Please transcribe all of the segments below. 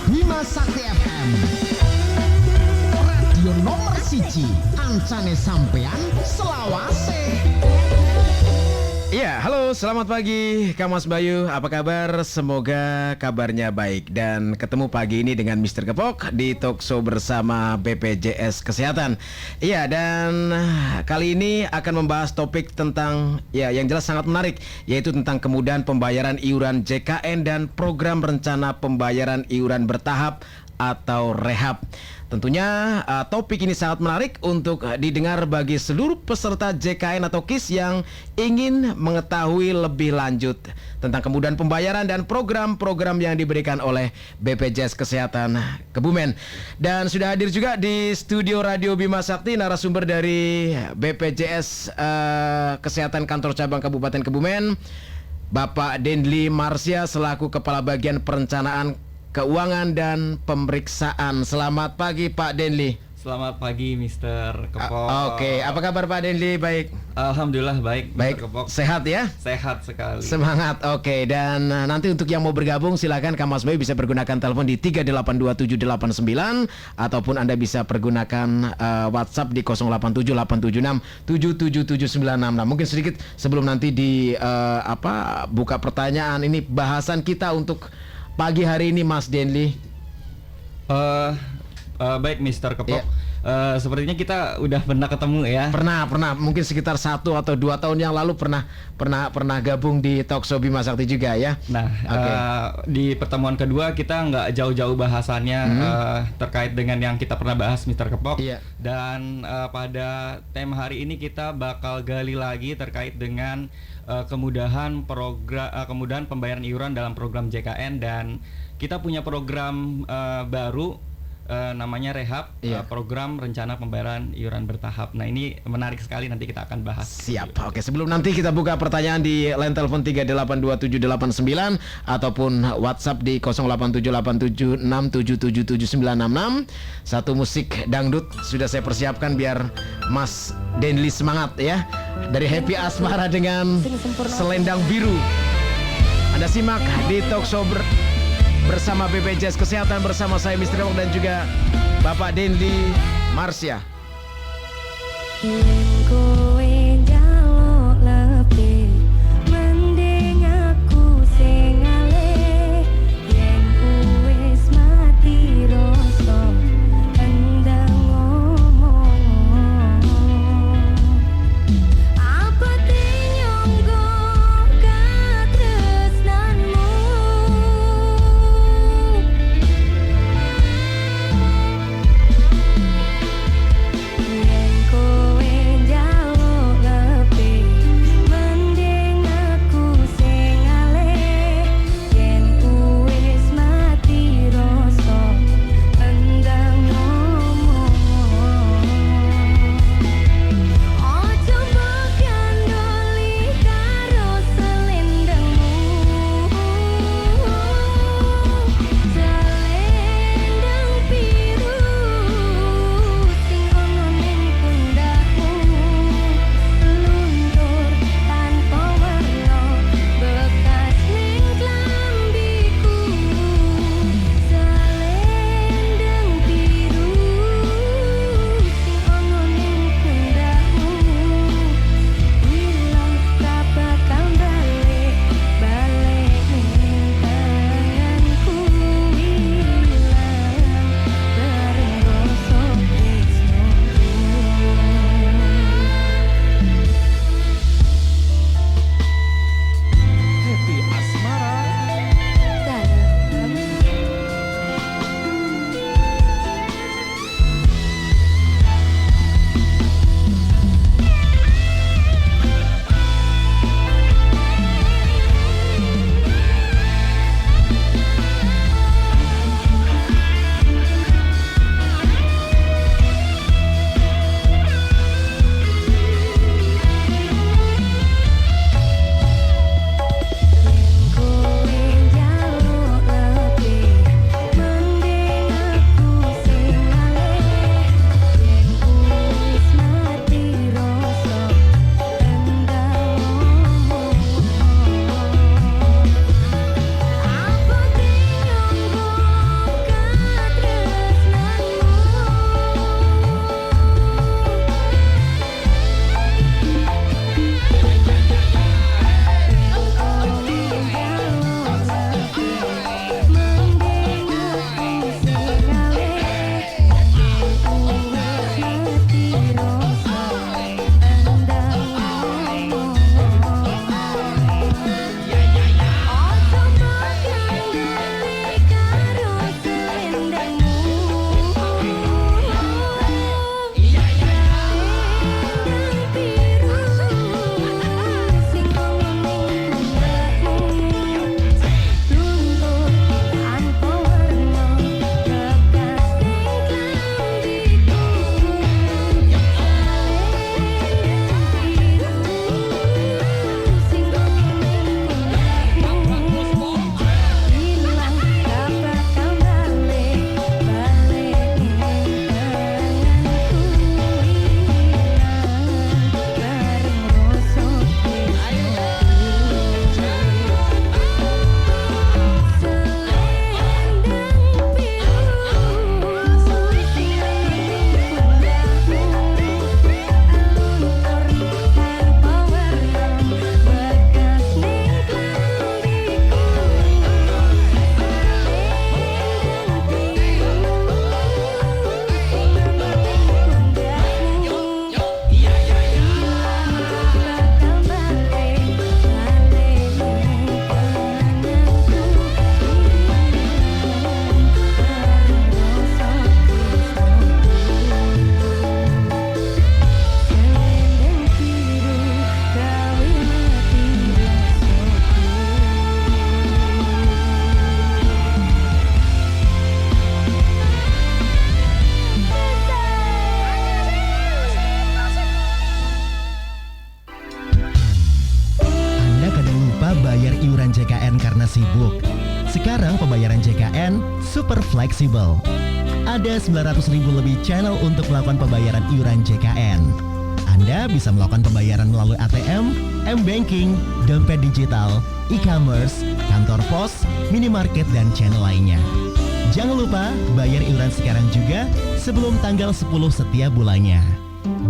Bima Sakti FM, radio nomor siji ancane sampean selawase. Iya, halo, selamat pagi Kak Mas Bayu, apa kabar? Semoga kabarnya baik. Dan ketemu pagi ini dengan Mr. Gepok di Talkshow bersama BPJS Kesehatan. Iya, dan kali ini akan membahas topik tentang, ya yang jelas sangat menarik, yaitu tentang kemudahan pembayaran iuran JKN dan program rencana pembayaran iuran bertahap atau rehab. Tentunya topik ini sangat menarik untuk didengar bagi seluruh peserta JKN atau KIS yang ingin mengetahui lebih lanjut tentang kemudahan pembayaran dan program-program yang diberikan oleh BPJS Kesehatan Kebumen. Dan sudah hadir juga di studio Radio Bima Sakti narasumber dari BPJS Kesehatan Kantor Cabang Kabupaten Kebumen, Bapak Dendli Marsya selaku Kepala Bagian Perencanaan Keuangan dan Pemeriksaan. Selamat pagi Pak Dendli. Selamat pagi Mr. Kepok. Oke, apa kabar Pak Dendli? Baik. Alhamdulillah baik. Baik. Mr. Kepok. Sehat ya? Sehat sekali. Semangat. Oke, dan nanti untuk yang mau bergabung silakan Kak Mas Bayu bisa pergunakan telepon di 3827789 ataupun Anda bisa pergunakan WhatsApp di 087876777796. Mungkin sedikit sebelum nanti di buka pertanyaan, ini bahasan kita untuk pagi hari ini Mas Dendli. Baik Mr. Kepok. Yeah. Sepertinya kita udah pernah ketemu ya. Pernah. Mungkin sekitar 1 atau 2 tahun yang lalu pernah gabung di Talkshow Bima Sakti juga ya. Nah, di pertemuan kedua kita nggak jauh-jauh bahasannya terkait dengan yang kita pernah bahas Mr. Kepok. Yeah. Dan pada tema hari ini kita bakal gali lagi terkait dengan kemudahan pembayaran iuran dalam program JKN, dan kita punya program baru namanya Rehab, program rencana pembayaran iuran bertahap. Nah, ini menarik sekali, nanti kita akan bahas. Siap. Oke, sebelum nanti kita buka pertanyaan di line telepon 3827789 ataupun WhatsApp di 087876777966. Satu musik dangdut sudah saya persiapkan biar Mas Dendli semangat ya. Dari Happy Asmara dengan Selendang Biru. Anda simak di Talkshow bersama BPJS Kesehatan bersama saya Mr. Gepok dan juga Bapak Dendli Marsya. Kowe bukan karena sibuk. Sekarang pembayaran JKN super fleksibel. Ada 900.000 lebih channel untuk melakukan pembayaran iuran JKN. Anda bisa melakukan pembayaran melalui ATM, M-Banking, dompet digital, e-commerce, kantor pos, minimarket, dan channel lainnya. Jangan lupa bayar iuran sekarang juga sebelum tanggal 10 setiap bulannya.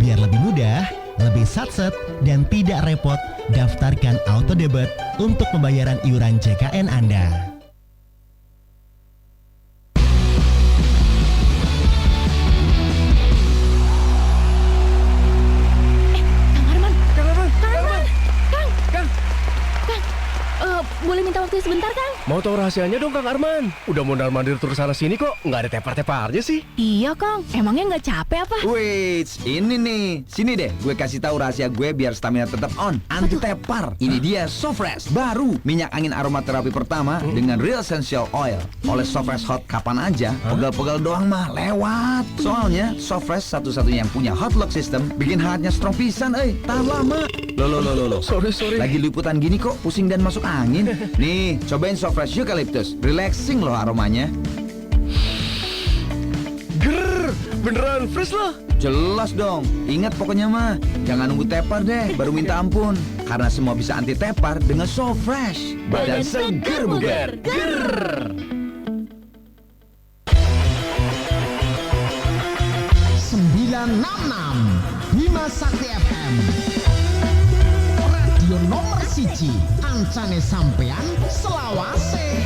Biar lebih mudah, lebih satset, dan tidak repot, daftarkan auto debit untuk pembayaran iuran JKN Anda. Boleh minta waktu sebentar, Kang? Mau tahu rahasianya dong, Kang Arman? Udah mondar-mandir terus sana sini kok, nggak ada tepar-teparnya sih. Iya, Kang. Emangnya nggak capek apa? Wait, ini nih. Sini deh, gue kasih tahu rahasia gue biar stamina tetap on. Anti tepar. Ini dia Sofresh, baru minyak angin aromaterapi pertama dengan real essential oil. Oleh Sofresh Hot kapan aja, pegal-pegal doang mah lewat. Soalnya Sofresh satu-satunya yang punya hot lock system, bikin hangatnya strong pisan, tahan lama. Loh. Sorry. Lagi liputan gini kok pusing dan masuk angin. Nih, cobain Sofresh Eucalyptus. Relaxing loh aromanya. Grrr, beneran fresh loh. Jelas dong. Ingat pokoknya mah, jangan nunggu tepar deh baru minta ampun. Karena semua bisa anti tepar dengan Sofresh. Badan seger bugar. Grrr. 966 Bima Sakti FM, radio nomor 1 ancane sampean selawase.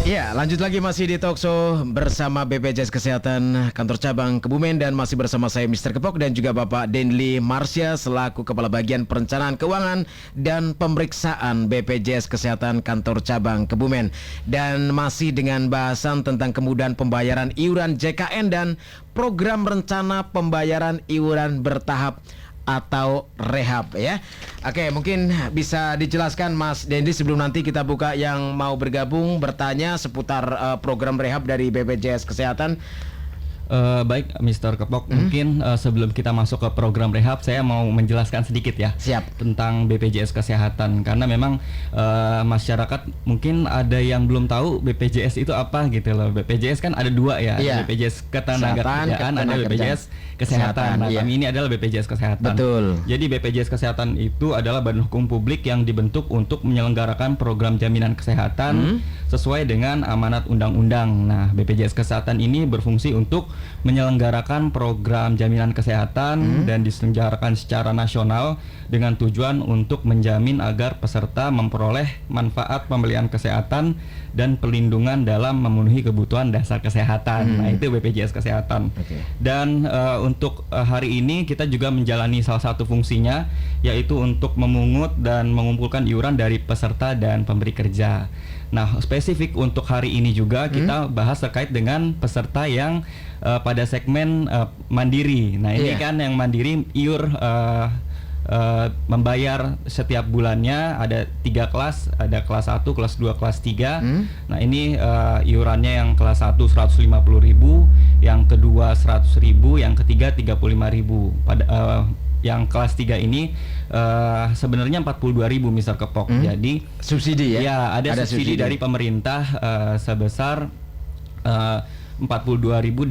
Ya, lanjut lagi masih di Talkshow bersama BPJS Kesehatan Kantor Cabang Kebumen, dan masih bersama saya Mr. Kepok dan juga Bapak Denli Marsya selaku Kepala Bagian Perencanaan Keuangan dan Pemeriksaan BPJS Kesehatan Kantor Cabang Kebumen, dan masih dengan bahasan tentang kemudahan pembayaran iuran JKN dan program rencana pembayaran iuran bertahap atau rehab ya. Oke, mungkin bisa dijelaskan Mas Dendi sebelum nanti kita buka yang mau bergabung bertanya seputar program rehab dari BPJS Kesehatan. Baik, Mr. Kepok, mungkin sebelum kita masuk ke program rehab, saya mau menjelaskan sedikit ya. Siap. Tentang BPJS Kesehatan, karena memang masyarakat mungkin ada yang belum tahu BPJS itu apa gitu loh. BPJS kan ada dua ya, Iya. BPJS Ketenagakerjaan, ada BPJS Kesehatan. Nah, iya. kami ini adalah BPJS Kesehatan. Betul. Jadi BPJS Kesehatan itu adalah badan hukum publik yang dibentuk untuk menyelenggarakan program jaminan kesehatan sesuai dengan amanat undang-undang. Nah, BPJS Kesehatan ini berfungsi untuk menyelenggarakan program jaminan kesehatan dan diselenggarakan secara nasional dengan tujuan untuk menjamin agar peserta memperoleh manfaat pembelian kesehatan dan perlindungan dalam memenuhi kebutuhan dasar kesehatan. Nah, itu BPJS Kesehatan. Oke. Dan untuk hari ini kita juga menjalani salah satu fungsinya, yaitu untuk memungut dan mengumpulkan iuran dari peserta dan pemberi kerja. Nah, spesifik untuk hari ini juga kita bahas terkait dengan peserta yang pada segmen mandiri. Nah, ini kan yang mandiri iur membayar setiap bulannya ada 3 kelas, ada kelas 1, kelas 2, kelas 3. Nah, ini iurannya yang kelas 1 150.000, yang kedua 100.000, yang ketiga 35.000. Pada yang kelas 3 ini sebenarnya 42.000 Mr. Kepok. Jadi Subsidi ya? Ya, ada subsidi dari pemerintah sebesar 42.000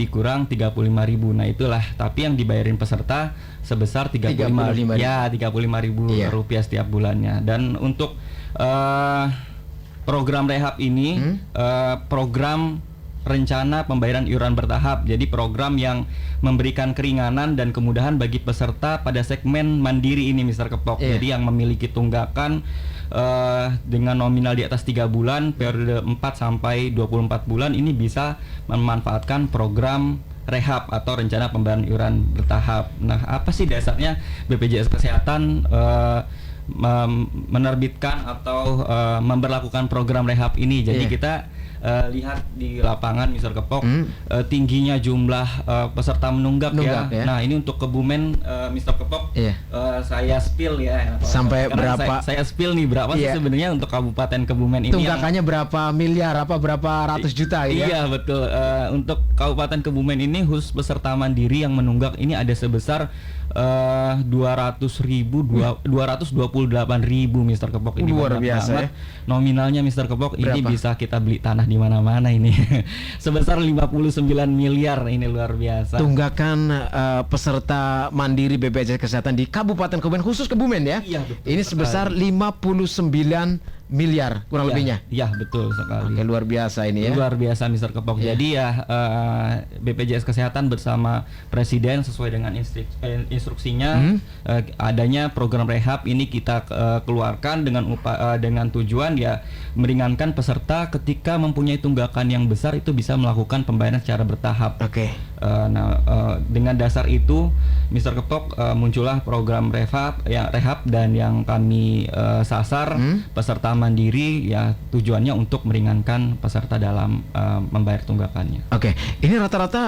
dikurang 35.000. Nah, itulah. Tapi yang dibayarin peserta sebesar 35.000. Ya, 35.000 rupiah setiap bulannya. Dan untuk program rehab ini program rencana pembayaran iuran bertahap. Jadi program yang memberikan keringanan dan kemudahan bagi peserta pada segmen mandiri ini Mr. Kepok. Jadi yang memiliki tunggakan dengan nominal di atas 3 bulan, periode 4 sampai 24 bulan ini bisa memanfaatkan program rehab atau rencana pembayaran iuran bertahap. Nah, apa sih dasarnya BPJS Kesehatan menerbitkan atau memberlakukan program rehab ini? Jadi kita lihat di lapangan Mr. Kepok, tingginya jumlah peserta menunggak ya. Nah, ini untuk Kebumen Mr. Kepok, saya spill ya. Sampai berapa? Saya spill nih berapa sih sebenarnya untuk Kabupaten Kebumen ini? Tunggakannya berapa miliar, berapa ratus juta gitu ya? Iya, betul. Untuk Kabupaten Kebumen ini khusus peserta mandiri yang menunggak ini ada sebesar 228.000 Mr. Kepok. Ini Luar banyak biasa banget. ya. Nominalnya Mr. Kepok ini Berapa? bisa kita beli tanah di mana-mana ini. Sebesar 59 miliar, ini luar biasa. Tunggakan peserta mandiri BPJS Kesehatan di Kabupaten Kebumen, khusus Kebumen ya. Iya, betul Ini sekali. sebesar 59 miliar kurang lebihnya. Iya, betul sekali. Oke, luar biasa ini ya. Luar biasa Mr. Kepok. Iya. Jadi ya BPJS Kesehatan bersama Presiden sesuai dengan instruksinya adanya program rehab ini kita keluarkan dengan tujuan ya meringankan peserta ketika mempunyai tunggakan yang besar itu bisa melakukan pembayaran secara bertahap. Oke. Dengan dasar itu Mr. Kepok muncullah program rehab dan yang kami sasar peserta mandiri ya tujuannya untuk meringankan peserta dalam membayar tunggakannya. Oke, ini rata-rata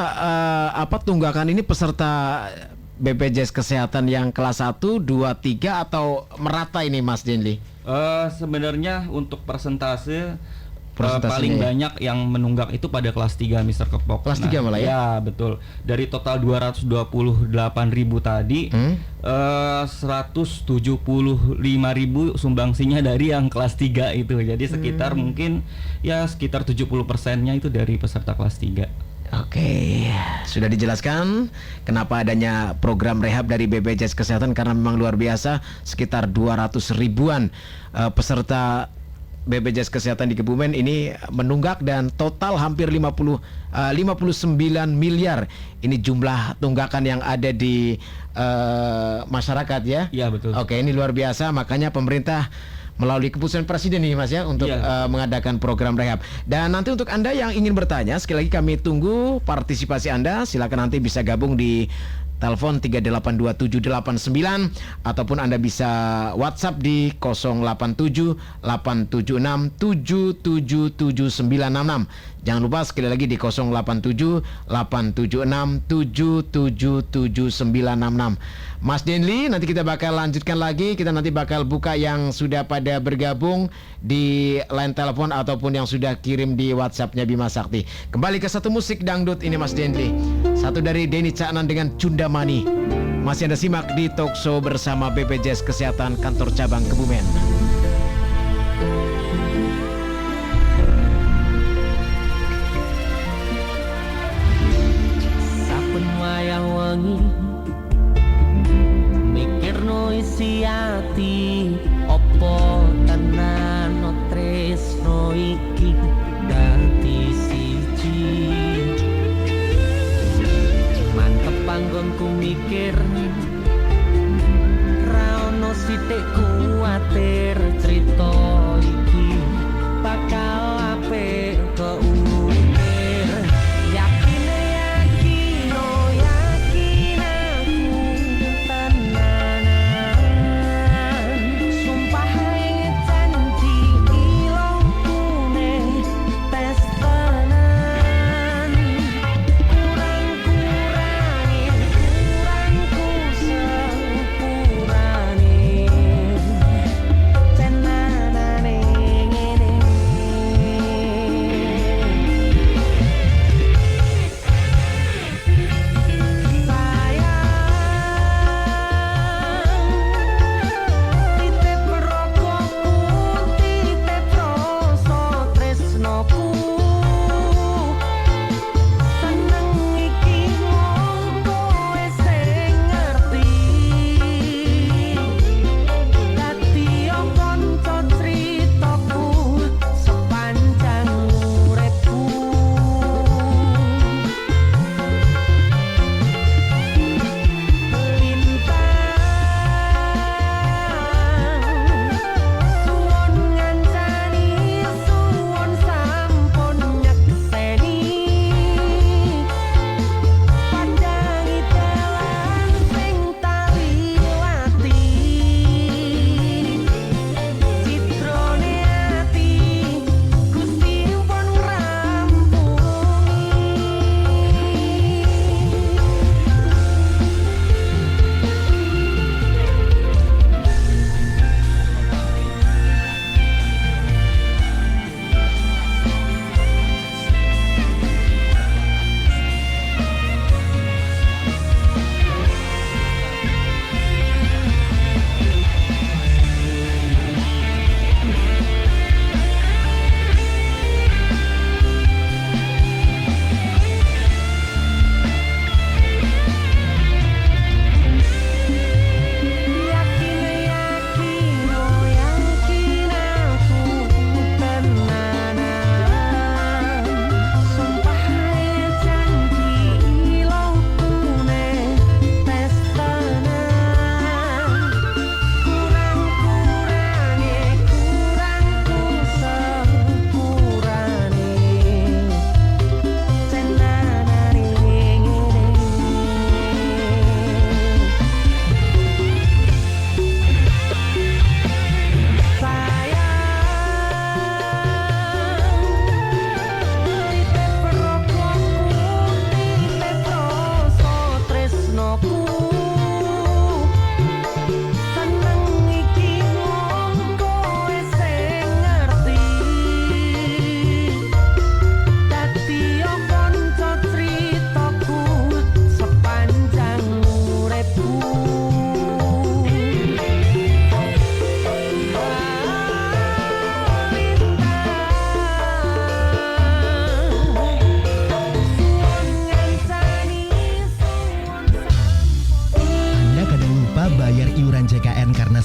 tunggakan ini peserta BPJS Kesehatan yang kelas 1, 2, 3 atau merata ini Mas Denli? Sebenarnya untuk persentase Persentasenya paling ya? banyak yang menunggak itu pada kelas 3 Mr. Kepok. Kelas 3 malah ya? Ya, betul. Dari total 228.000 tadi 175.000 sumbangsinya dari yang kelas 3 itu. Jadi sekitar mungkin ya sekitar 70%-nya itu dari peserta kelas 3. Oke, sudah dijelaskan kenapa adanya program rehab dari BPJS Kesehatan karena memang luar biasa, sekitar 200 ribuan peserta BPJS Kesehatan di Kebumen ini menunggak dan total hampir 59 miliar. Ini jumlah tunggakan yang ada di masyarakat ya. Iya, betul. Oke, ini luar biasa, makanya pemerintah melalui keputusan Presiden ini Mas ya untuk mengadakan program rehab. Dan nanti untuk Anda yang ingin bertanya, sekali lagi kami tunggu partisipasi Anda. Silakan nanti bisa gabung di telepon 3827789 ataupun Anda bisa WhatsApp di 087876777966. Jangan lupa sekali lagi di 087876777966. Mas Denli, nanti kita bakal lanjutkan lagi. Kita nanti bakal buka yang sudah pada bergabung di line telepon ataupun yang sudah kirim di WhatsApp-nya Bima Sakti. Kembali ke satu musik dangdut ini Mas Denli. Satu dari Denny Caknan dengan Cunda Mani. Masih Anda simak di Talkshow bersama BPJS Kesehatan Kantor Cabang Kebumen. Saben wayah wengi mikirno isi ati opo tenan tresno iki dadi siji. Mantep panggonku mikir ra ono sithik kuwatir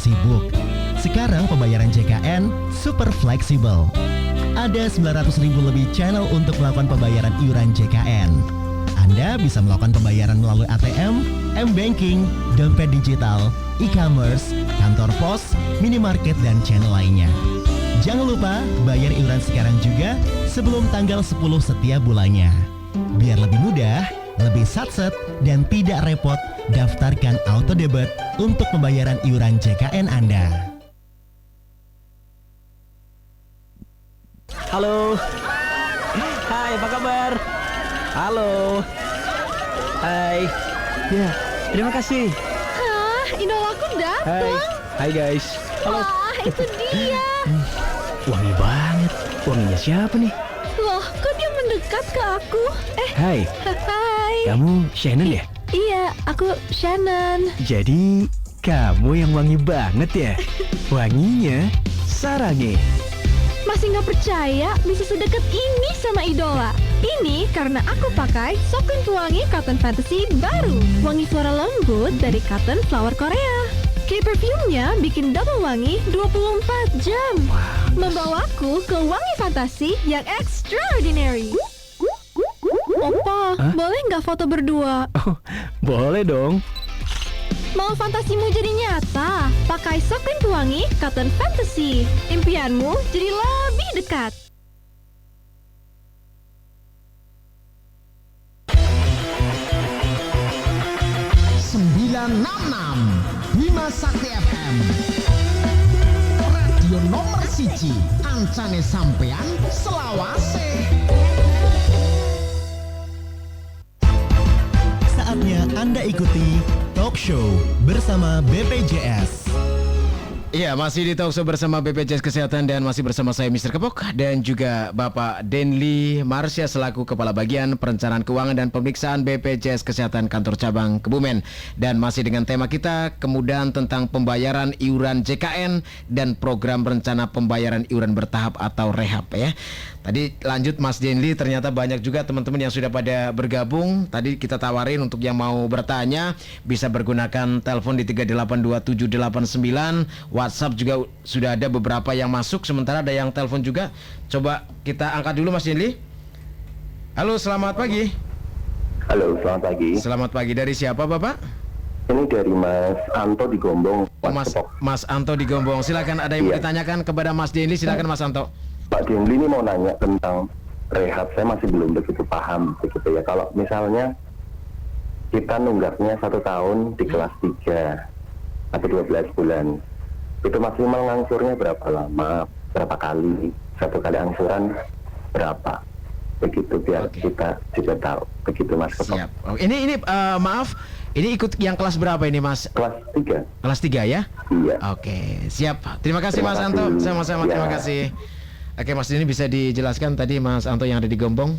sibuk? Sekarang pembayaran JKN super fleksibel. Ada 900.000 lebih channel untuk melakukan pembayaran iuran JKN. Anda bisa melakukan pembayaran melalui ATM, M-Banking, dompet digital, e-commerce, kantor pos, minimarket, dan channel lainnya. Jangan lupa bayar iuran sekarang juga sebelum tanggal 10 setiap bulannya. Biar lebih mudah, lebih satset, dan tidak repot, daftarkan auto debit untuk pembayaran iuran JKN Anda. Halo. Hai, apa kabar? Halo. Hai. Ya, terima kasih. Hah, idolaku datang. Hai guys. Halo. Wah, itu dia. Wangi banget. Wanginya siapa nih? Loh, kok dia mendekat ke aku? Hai, Hai. kamu Shannon ya? Iya, aku Shannon. Jadi, kamu yang wangi banget ya? Wanginya sarange. Masih nggak percaya bisa sedekat ini sama idola? Ini karena aku pakai Soklin Pewangi Cotton Fantasy baru. Wangi floral lembut dari cotton flower Korea. K-perfume-nya bikin double wangi 24 jam. Membawaku ke wangi fantasi yang extraordinary. Opa, boleh nggak foto berdua? Oh, boleh dong. Mau fantasimu jadi nyata? Pakai Soklin Pewangi Cotton Fantasy. Impianmu jadi lebih dekat. Bima Sakti FM Radio nomor 1 ancane sampean selawase. Saatnya Anda ikuti Talk Show bersama BPJS. Iya, masih di Talk Show bersama BPJS Kesehatan dan masih bersama saya Mr. Kepok dan juga Bapak Denli Marsya selaku Kepala Bagian Perencanaan Keuangan dan Pemeriksaan BPJS Kesehatan Kantor Cabang Kebumen. Dan masih dengan tema kita kemudahan tentang pembayaran iuran JKN dan program rencana pembayaran iuran bertahap atau rehab ya. Tadi lanjut Mas Denli, ternyata banyak juga teman-teman yang sudah pada bergabung. Tadi kita tawarin untuk yang mau bertanya bisa bergunakan telepon di 3827789. WhatsApp juga sudah ada beberapa yang masuk, sementara ada yang telepon juga. Coba kita angkat dulu Mas Denli. Halo, selamat pagi. Halo, selamat pagi. Selamat pagi, dari siapa Bapak? Ini dari Mas Anto di Gombong. Mas Anto di Gombong. Silakan, ada yang mau ditanyakan kepada Mas Denli, silakan Mas Anto. Pak Denli ini mau nanya tentang rehab. Saya masih belum begitu paham begitu ya. Kalau misalnya kita nunggaknya 1 tahun di kelas 3 atau 12 bulan, itu maksimal ngangsurnya berapa lama, berapa kali, 1 kali angsuran berapa, begitu biar kita juga tahu. Begitu Mas Kepok. Siap. Oh, ini maaf, ini ikut yang kelas berapa ini Mas? Kelas 3. Kelas 3 ya? Iya. Oke, siap. Terima kasih Terima Mas kasih. Anto. Sama-sama, Ya. terima kasih. Oke Mas, ini bisa dijelaskan tadi Mas Anto yang ada di Gombong?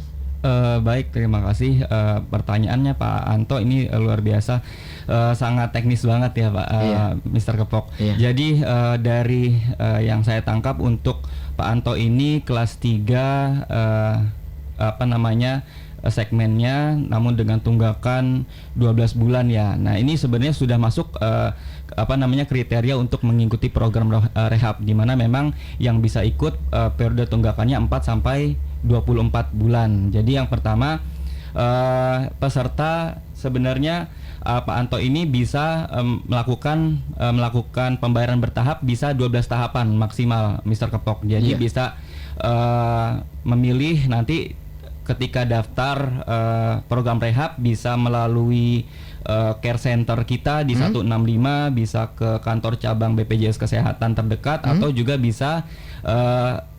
Baik, terima kasih. Pertanyaannya Pak Anto ini luar biasa, sangat teknis banget ya Pak Mr. Kepok. Iya. Jadi dari yang saya tangkap untuk Pak Anto ini kelas 3 segmennya, namun dengan tunggakan 12 bulan ya. Nah ini sebenarnya sudah masuk kriteria untuk mengikuti program rehab, di mana memang yang bisa ikut periode tunggakannya 4 sampai 24 bulan. Jadi yang pertama peserta sebenarnya Pak Anto ini bisa melakukan pembayaran bertahap, bisa 12 tahapan maksimal Mr. Kepok. Jadi bisa memilih nanti ketika daftar program rehab bisa melalui care center kita di 165, bisa ke kantor cabang BPJS Kesehatan terdekat, atau juga bisa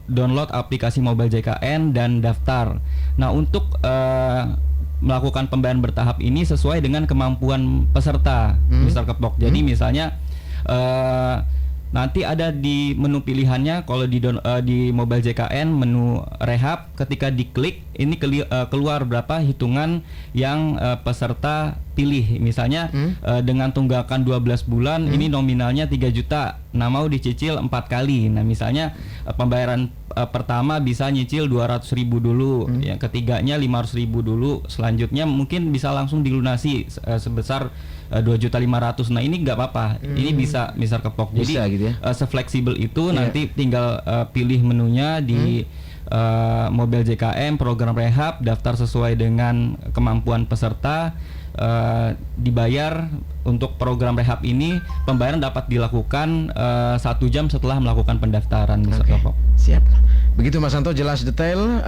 download aplikasi mobile JKN dan daftar. Nah untuk melakukan pembayaran bertahap ini sesuai dengan kemampuan peserta Mr. Kepok. Jadi misalnya nanti ada di menu pilihannya, kalau di mobile JKN menu rehab, ketika diklik ini keluar berapa hitungan yang peserta pilih. Misalnya dengan tunggakan 12 bulan ini nominalnya 3 juta. Nah, mau dicicil 4 kali. Nah, misalnya pembayaran pertama bisa nyicil 200.000 dulu, yang ketiganya 500.000 dulu, selanjutnya mungkin bisa langsung dilunasi sebesar 2.500.000. Nah, ini nggak apa-apa. Ini bisa Mr. Kepok. Jadi Bisa gitu ya? sefleksibel itu. Nanti tinggal pilih menunya di mobil JKM, program rehab, daftar sesuai dengan kemampuan peserta. Dibayar untuk program rehab ini, pembayaran dapat dilakukan 1 jam setelah melakukan pendaftaran. Mr. Kepok. Siap. Begitu Mas Santo, jelas detail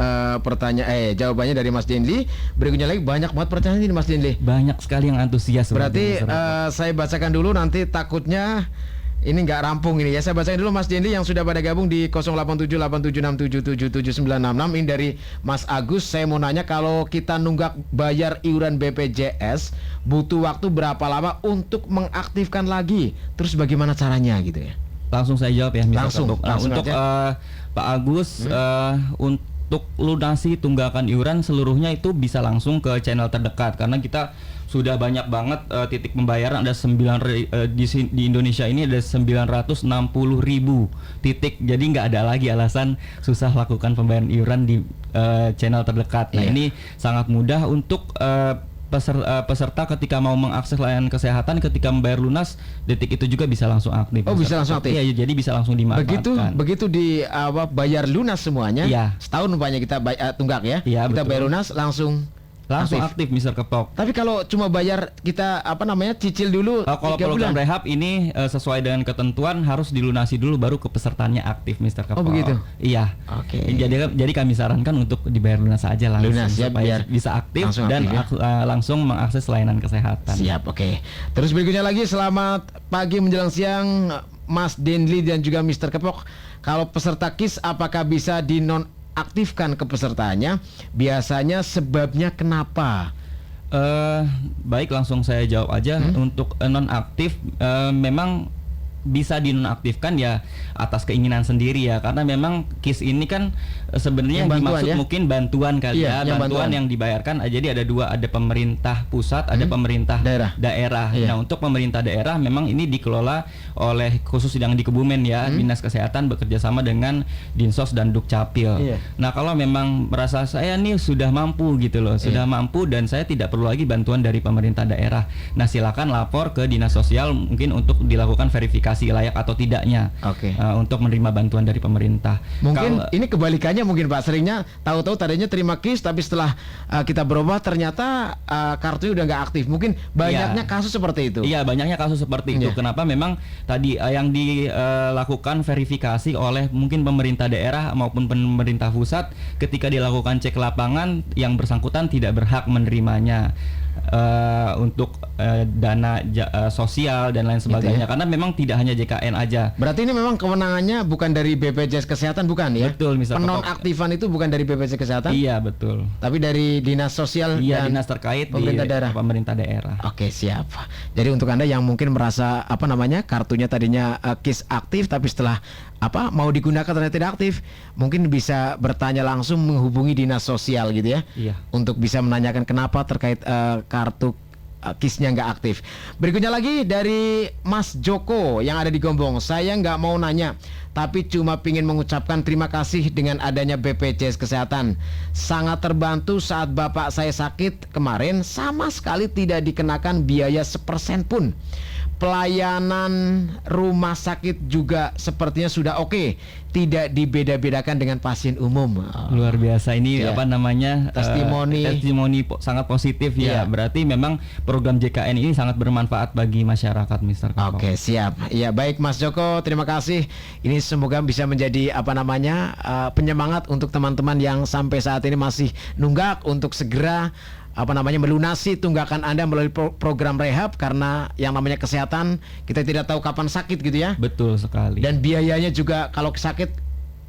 jawabannya dari Mas Denli. Berikutnya lagi banyak banget pertanyaan ini Mas Denli. Banyak sekali yang antusias. Berarti saya bacakan dulu, nanti takutnya ini nggak rampung ini ya. Saya bacain dulu Mas Denli yang sudah pada gabung di 087876777766. Ini dari Mas Agus. Saya mau nanya, kalau kita nunggak bayar iuran BPJS butuh waktu berapa lama untuk mengaktifkan lagi? Terus bagaimana caranya gitu ya? Langsung saya jawab ya, Mr. Langsung, Kepok. langsung Untuk aja. Pak Agus, untuk lunasi tunggakan iuran seluruhnya itu bisa langsung ke channel terdekat, karena kita sudah banyak banget titik pembayaran. Ada di Indonesia ini ada 960.000 titik. Jadi nggak ada lagi alasan susah lakukan pembayaran iuran di channel terdekat. Nah, ini sangat mudah untuk peserta ketika mau mengakses layanan kesehatan, ketika membayar lunas, detik itu juga bisa langsung aktif. Oh, bisa langsung aktif? Iya, jadi bisa langsung dimanfaatkan. Begitu bayar lunas semuanya. Iya. Setahun umpamanya kita tunggak ya. Iya, kita betul. bayar lunas langsung aktif Mr. Kepok. Tapi kalau cuma bayar kita cicil dulu 3 kalau program bulan. rehab ini sesuai dengan ketentuan harus dilunasi dulu baru ke pesertanya aktif, Mr. Kepok. Oh, begitu? Iya. Oke. Jadi kami sarankan untuk dibayar lunas saja langsung, Lunas ya, supaya biar bisa aktif langsung dan aktif langsung mengakses layanan kesehatan. Siap, oke. Terus berikutnya lagi, selamat pagi menjelang siang Mas Denli dan juga Mr. Kepok. Kalau peserta KIS apakah bisa dinonaktifkan ke pesertanya? Biasanya sebabnya kenapa? Baik, langsung saya jawab aja. Untuk nonaktif memang bisa dinonaktifkan ya atas keinginan sendiri ya, karena memang KIS ini kan sebenarnya yang dimaksud ya? Mungkin bantuan kali ya, bantuan yang dibayarkan. Jadi ada dua, ada pemerintah pusat, ada pemerintah daerah. Iya. Nah, untuk pemerintah daerah memang ini dikelola oleh khusus yang di Kebumen ya, Dinas Kesehatan bekerja sama dengan Dinsos dan Dukcapil. Iya. Nah, kalau memang merasa saya nih sudah mampu gitu loh, sudah mampu dan saya tidak perlu lagi bantuan dari pemerintah daerah. Nah, silakan lapor ke Dinas Sosial mungkin untuk dilakukan verifikasi layak atau tidaknya untuk menerima bantuan dari pemerintah. Mungkin ini kebalikannya mungkin Pak, seringnya tahu-tahu tadinya terima KIS tapi setelah kita berubah ternyata kartunya udah nggak aktif. Mungkin banyaknya kasus seperti itu. Iya, banyaknya kasus seperti itu. Kenapa? Memang tadi yang dilakukan verifikasi oleh mungkin pemerintah daerah maupun pemerintah pusat, ketika dilakukan cek lapangan yang bersangkutan tidak berhak menerimanya untuk dana sosial dan lain sebagainya, karena memang tidak hanya JKN aja. Berarti ini memang kewenangannya bukan dari BPJS Kesehatan, bukan ya? Betul, Mr. Penonaktifan itu bukan dari BPJS Kesehatan? Iya, betul. Tapi dari Dinas Sosial dan dinas terkait pemerintah daerah. Oke, siap. Jadi untuk Anda yang mungkin merasa kartunya tadinya KIS aktif tapi setelah mau digunakan ternyata tidak aktif, mungkin bisa bertanya langsung menghubungi Dinas Sosial gitu ya. Iya. Untuk bisa menanyakan kenapa terkait kartu KIS-nya nggak aktif. Berikutnya lagi dari Mas Joko yang ada di Gombong. Saya nggak mau nanya, tapi cuma pingin mengucapkan terima kasih dengan adanya BPJS Kesehatan. Sangat terbantu saat bapak saya sakit kemarin, sama sekali tidak dikenakan biaya 1% pun. Pelayanan rumah sakit juga sepertinya sudah oke, tidak dibeda-bedakan dengan pasien umum. Luar biasa ini testimoni sangat positif ya. Berarti memang program JKN ini sangat bermanfaat bagi masyarakat, Mr. Kepok. Oke, siap. Ya, baik Mas Joko, terima kasih. Ini semoga bisa menjadi penyemangat untuk teman-teman yang sampai saat ini masih nunggak untuk segera melunasi tunggakan Anda melalui program rehab, karena yang namanya kesehatan kita tidak tahu kapan sakit gitu ya. Betul sekali. Dan biayanya juga kalau sakit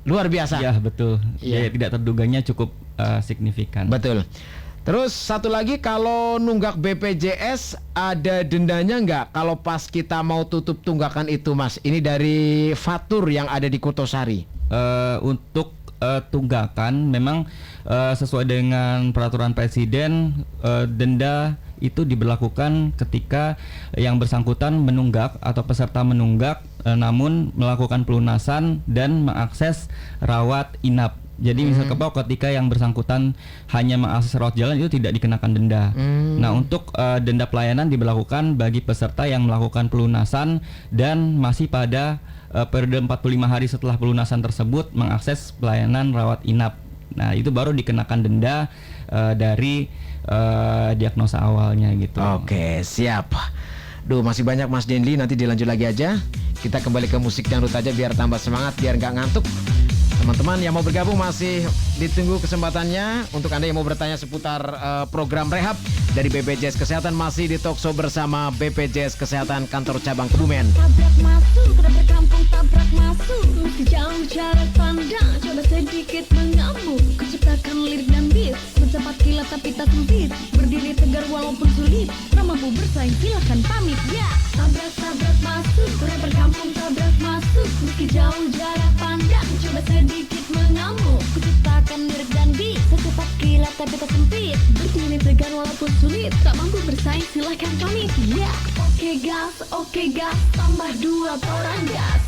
luar biasa. Ya, betul. Biaya tidak terduganya cukup signifikan. Betul. Terus satu lagi, kalau nunggak BPJS ada dendanya nggak kalau pas kita mau tutup tunggakan itu, Mas? Ini dari Fatur yang ada di Kutosari. Untuk tunggakan memang sesuai dengan peraturan presiden, denda itu diberlakukan ketika yang bersangkutan menunggak atau peserta menunggak namun melakukan pelunasan dan mengakses rawat inap. Jadi misal ketika yang bersangkutan hanya mengakses rawat jalan itu tidak dikenakan denda. Nah, untuk denda pelayanan diberlakukan bagi peserta yang melakukan pelunasan dan masih pada periode 45 hari setelah pelunasan tersebut mengakses pelayanan rawat inap. Nah, itu baru dikenakan denda dari diagnosa awalnya gitu. Oke, siap. Duh, masih banyak Mas Denli, nanti dilanjut lagi aja. Kita kembali ke musik dangdut aja biar tambah semangat, biar nggak ngantuk. Teman-teman yang mau bergabung masih ditunggu kesempatannya. Untuk Anda yang mau bertanya seputar program rehab dari BPJS Kesehatan, masih di Talkshow bersama BPJS Kesehatan Kantor Cabang Kebumen. Tabrak masuk, udah berkampung tabrak masuk. Meski jauh jarak pandang, coba sedikit mengamuk. Kuciptakan lirik dan beat, secepat kilat tapi tak sempit. Berdiri tegar walaupun sulit, mampu bersaing silakan pamit ya. Tabrak masuk, udah berkampung tabrak masuk. Meski jauh jarak pandang, coba sedikit mengamuk. Kuciptakan lirik dan beat, secepat kilat tapi tak sempit. Berdiri tegar walaupun sulit, tak mampu bersaing silakan pamit ya. Oke gas, tambah 2 orang gas.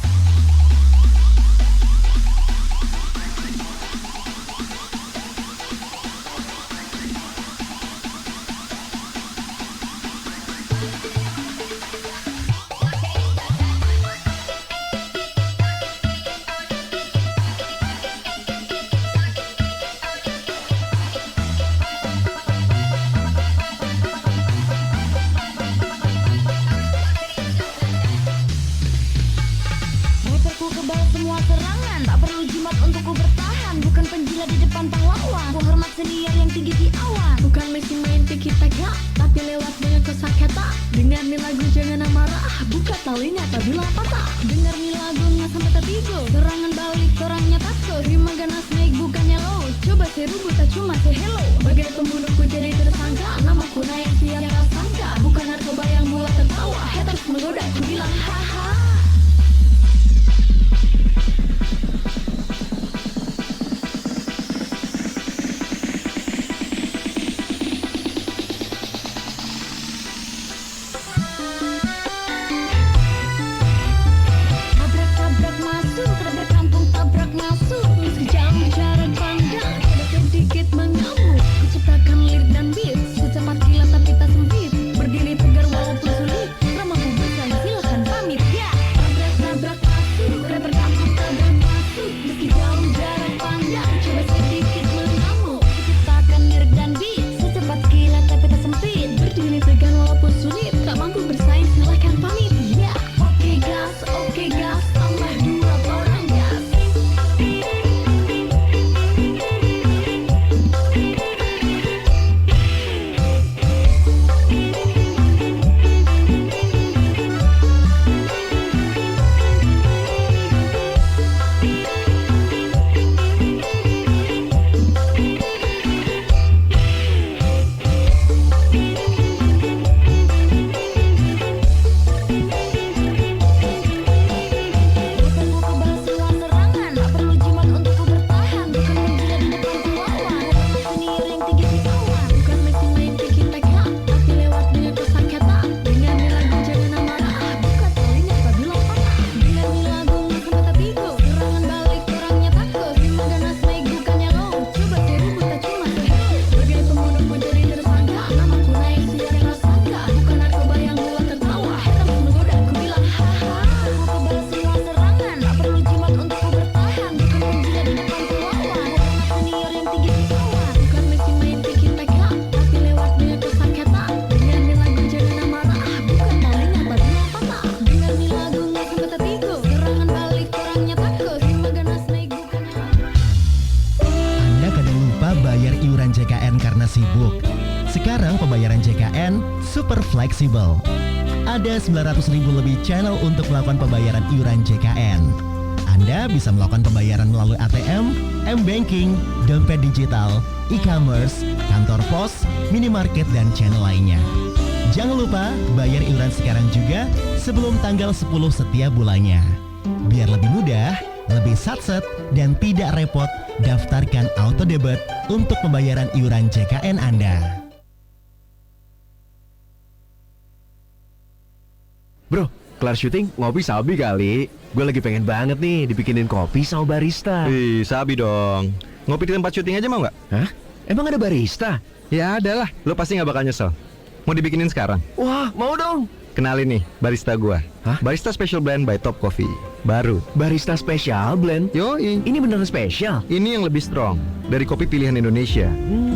Sekarang pembayaran JKN super fleksibel. Ada 900.000 lebih channel untuk melakukan pembayaran iuran JKN. Anda bisa melakukan pembayaran melalui ATM, M-Banking, dompet digital, e-commerce, kantor pos, minimarket, dan channel lainnya. Jangan lupa bayar iuran sekarang juga sebelum tanggal 10 setiap bulannya. Biar lebih mudah, lebih satset, dan tidak repot, daftarkan auto debit untuk pembayaran iuran JKN Anda. Bro, kelar syuting ngopi sabi kali. Gue lagi pengen banget nih dibikinin kopi sama barista. Ih, sabi dong. Ngopi di tempat syuting aja mau nggak? Hah? Emang ada barista? Ya ada lah, lo pasti nggak bakal nyesel. Mau dibikinin sekarang? Wah, mau dong. Kenalin nih, barista gua. Hah? Barista Special Blend by Top Coffee. Baru. Barista Special Blend? Yoi. Ini beneran spesial? Ini yang lebih strong dari kopi pilihan Indonesia.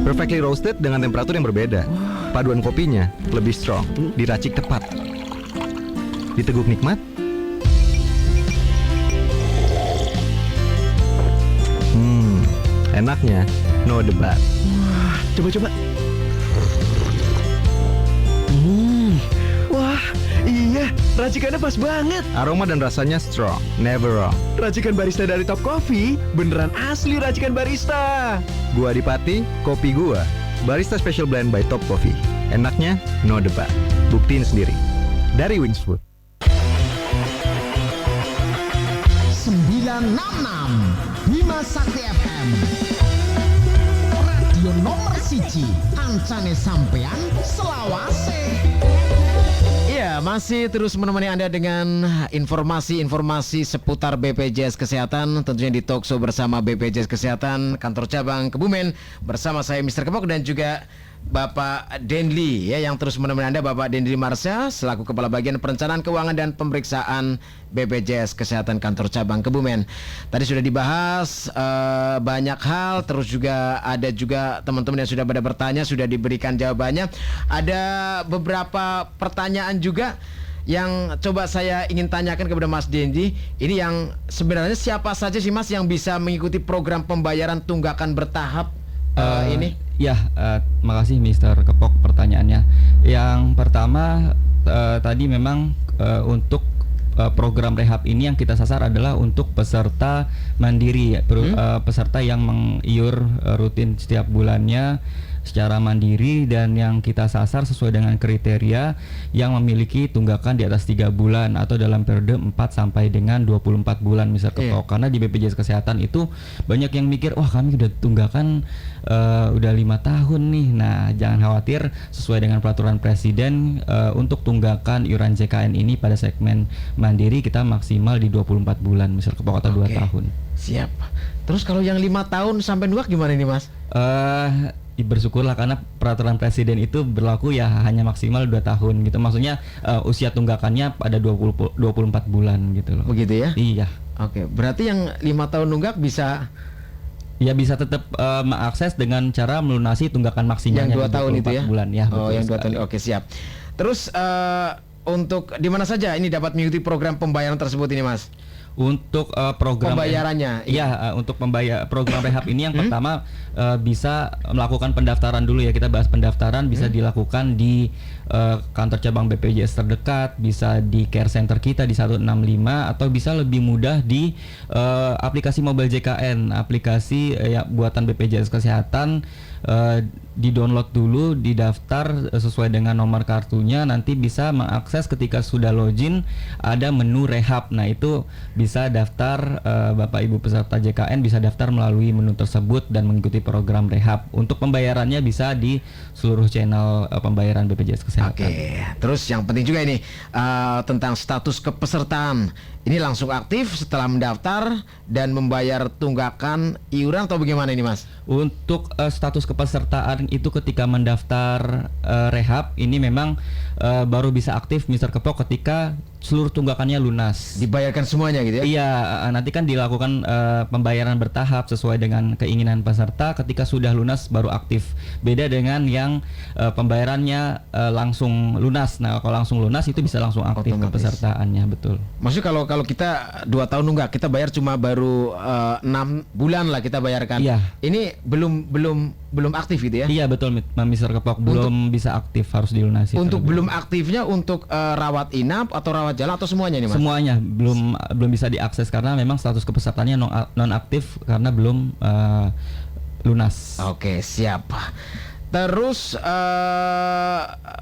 Perfectly roasted dengan temperatur yang berbeda. Paduan kopinya lebih strong, diracik tepat. Diteguk nikmat. Enaknya no debat. Wah, coba-coba. Wah, iya, racikannya pas banget. Aroma dan rasanya strong, never wrong. Racikan barista dari Top Coffee, beneran asli racikan barista. Gua Adipati, kopi gua. Barista Special Blend by Top Coffee. Enaknya no debat. Buktiin sendiri. Dari Wingswood. 966 Bima Sakti FM Radio nomor siji ancane sampean selawase. Iya, masih terus menemani Anda dengan informasi-informasi seputar BPJS Kesehatan, tentunya di Talkshow bersama BPJS Kesehatan Kantor Cabang Kebumen bersama saya Mr. Kepok dan juga Bapak Denli ya yang terus menemani Anda, Bapak Denli Marsha selaku Kepala Bagian Perencanaan Keuangan dan Pemeriksaan BPJS Kesehatan Kantor Cabang Kebumen. Tadi sudah dibahas banyak hal, terus juga ada juga teman-teman yang sudah pada bertanya, sudah diberikan jawabannya. Ada beberapa pertanyaan juga yang coba saya ingin tanyakan kepada Mas Denli. Ini yang sebenarnya siapa saja sih Mas yang bisa mengikuti program pembayaran tunggakan bertahap ini? Ya, makasih Mr. Kepok pertanyaannya. Yang pertama tadi memang untuk program rehab ini yang kita sasar adalah untuk peserta mandiri, peserta yang mengiur rutin setiap bulannya secara mandiri dan yang kita sasar sesuai dengan kriteria yang memiliki tunggakan di atas 3 bulan atau dalam periode 4 sampai dengan 24 bulan Mr. Kepok. Karena di BPJS Kesehatan itu banyak yang mikir, wah kami udah tunggakan udah 5 tahun nih. Nah, jangan khawatir, sesuai dengan peraturan Presiden untuk tunggakan iuran JKN ini pada segmen mandiri kita maksimal di 24 bulan Mr. Kepok atau 2 tahun. Siap. Terus kalau yang 5 tahun sampai nunggak gimana nih Mas? Bersyukurlah karena peraturan Presiden itu berlaku ya hanya maksimal 2 tahun gitu. Maksudnya usia tunggakannya pada 24 bulan gitu loh. Begitu ya? Iya. Oke, berarti yang 5 tahun nunggak bisa bisa tetap mengakses dengan cara melunasi tunggakan maksimalnya yang 2 tahun itu ya? bulan ya. Oh, yang 2 tahun. Oke, siap. Terus untuk di mana saja ini dapat mengikuti program pembayaran tersebut ini Mas? Untuk program pembayarannya, untuk program rehab ini yang pertama bisa melakukan pendaftaran dulu ya. Kita bahas pendaftaran bisa dilakukan di kantor cabang BPJS terdekat, bisa di care center kita di 165 atau bisa lebih mudah di aplikasi mobile JKN, aplikasi buatan BPJS Kesehatan. Di-download dulu, didaftar sesuai dengan nomor kartunya, nanti bisa mengakses ketika sudah login ada menu rehab. Nah, itu bisa daftar, Bapak Ibu peserta JKN bisa daftar melalui menu tersebut dan mengikuti program rehab. Untuk pembayarannya bisa di seluruh channel pembayaran BPJS Kesehatan. Oke, terus yang penting juga ini tentang status kepesertaan. Ini langsung aktif setelah mendaftar dan membayar tunggakan iuran atau bagaimana ini Mas? Untuk status kepesertaan itu ketika mendaftar rehab ini memang baru bisa aktif Mr. Kepok ketika seluruh tunggakannya lunas. Dibayarkan semuanya gitu ya? Iya, nanti kan dilakukan pembayaran bertahap sesuai dengan keinginan peserta. Ketika sudah lunas baru aktif. Beda dengan yang pembayarannya langsung lunas. Nah, kalau langsung lunas itu bisa langsung aktif kepesertaannya, betul. Maksudnya kalau kita 2 tahun nunggak, kita bayar cuma baru 6 bulan lah kita bayarkan. Iya. Ini belum aktif gitu ya? Iya betul, Mr. Kepok, belum bisa aktif, harus dilunasi. Untuk belum aktifnya untuk rawat inap atau rawat jalan atau semuanya nih Mas? Semuanya belum bisa diakses karena memang status kepesertaannya non aktif karena belum lunas. Oke, siap. Terus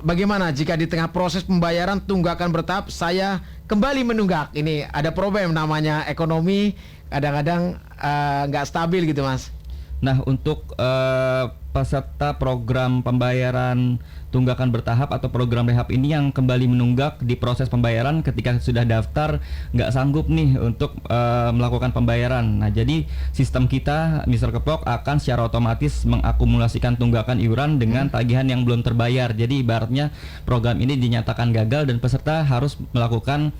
bagaimana jika di tengah proses pembayaran tunggakan bertahap saya kembali menunggak? Ini ada problem namanya ekonomi, kadang-kadang nggak stabil gitu Mas. Nah, untuk peserta program pembayaran tunggakan bertahap atau program rehab ini yang kembali menunggak di proses pembayaran ketika sudah daftar nggak sanggup nih untuk melakukan pembayaran. Nah, jadi sistem kita Mr. Kepok akan secara otomatis mengakumulasikan tunggakan iuran dengan tagihan yang belum terbayar. Jadi ibaratnya program ini dinyatakan gagal dan peserta harus melakukan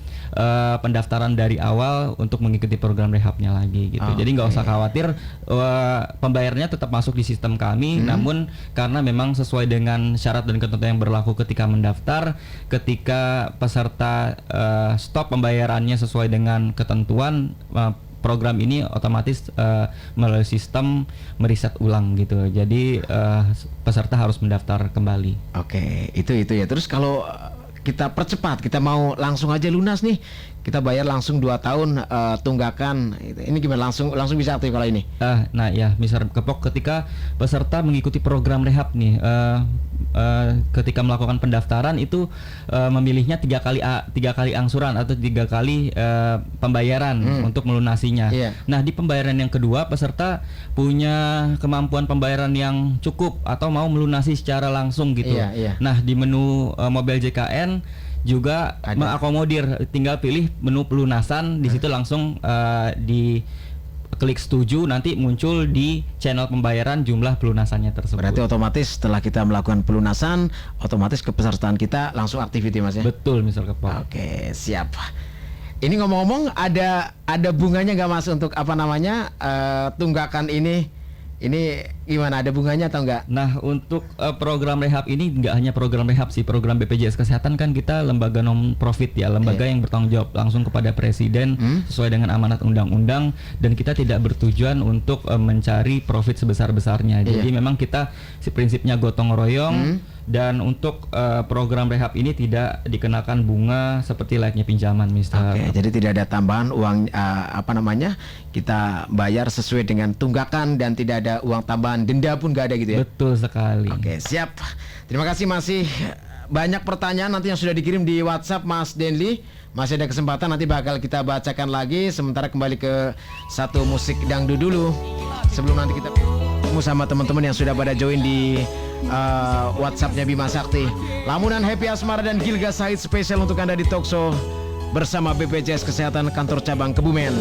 pendaftaran dari awal untuk mengikuti program rehabnya lagi gitu. Jadi nggak usah khawatir, pembayarannya tetap masuk di sistem kami, namun karena memang sesuai dengan syarat dan ketentuan yang berlaku ketika mendaftar, ketika peserta stop pembayarannya sesuai dengan ketentuan, program ini otomatis melalui sistem meriset ulang gitu. Jadi peserta harus mendaftar kembali. Oke, itu ya. Terus kalau kita percepat, kita mau langsung aja lunas nih, kita bayar langsung 2 tahun tunggakan. Ini gimana, langsung bisa aktif kalau ini? Nah ya, Mr. Kepok, ketika peserta mengikuti program rehab nih, ketika melakukan pendaftaran itu memilihnya 3 kali angsuran atau 3 kali pembayaran untuk melunasinya. Nah, di pembayaran yang kedua peserta punya kemampuan pembayaran yang cukup atau mau melunasi secara langsung gitu. Nah, di menu Mobile JKN juga mengakomodir, tinggal pilih menu pelunasan, di situ langsung di klik setuju, nanti muncul di channel pembayaran jumlah pelunasannya tersebut. Berarti otomatis setelah kita melakukan pelunasan, otomatis kepesertaan kita langsung aktiviti, Mas ya? Betul, Mr. Kepok. Oke, siap. Ini ngomong-ngomong, ada bunganya nggak, Mas, untuk apa namanya tunggakan ini? Ini gimana, ada bunganya atau enggak? Nah, untuk program rehab ini nggak hanya program rehab sih, program BPJS Kesehatan kan kita lembaga non-profit ya, lembaga yang bertanggung jawab langsung kepada Presiden sesuai dengan amanat undang-undang, dan kita tidak bertujuan untuk mencari profit sebesar-besarnya. Jadi memang kita prinsipnya gotong royong, dan untuk program rehab ini tidak dikenakan bunga seperti layaknya pinjaman, Mister. Oke, jadi tidak ada tambahan uang kita bayar sesuai dengan tunggakan dan tidak ada uang tambahan, denda pun nggak ada gitu ya? Betul sekali. Oke, siap. Terima kasih, masih banyak pertanyaan nanti yang sudah dikirim di WhatsApp Mas Denli. Masih ada kesempatan, nanti bakal kita bacakan lagi. Sementara kembali ke satu musik dangdut dulu sebelum nanti kita ketemu sama teman-teman yang sudah pada join di WhatsAppnya Bima Sakti. Lamunan Happy Asmara dan Gilga Said spesial untuk Anda di Talkshow bersama BPJS Kesehatan Kantor Cabang Kebumen.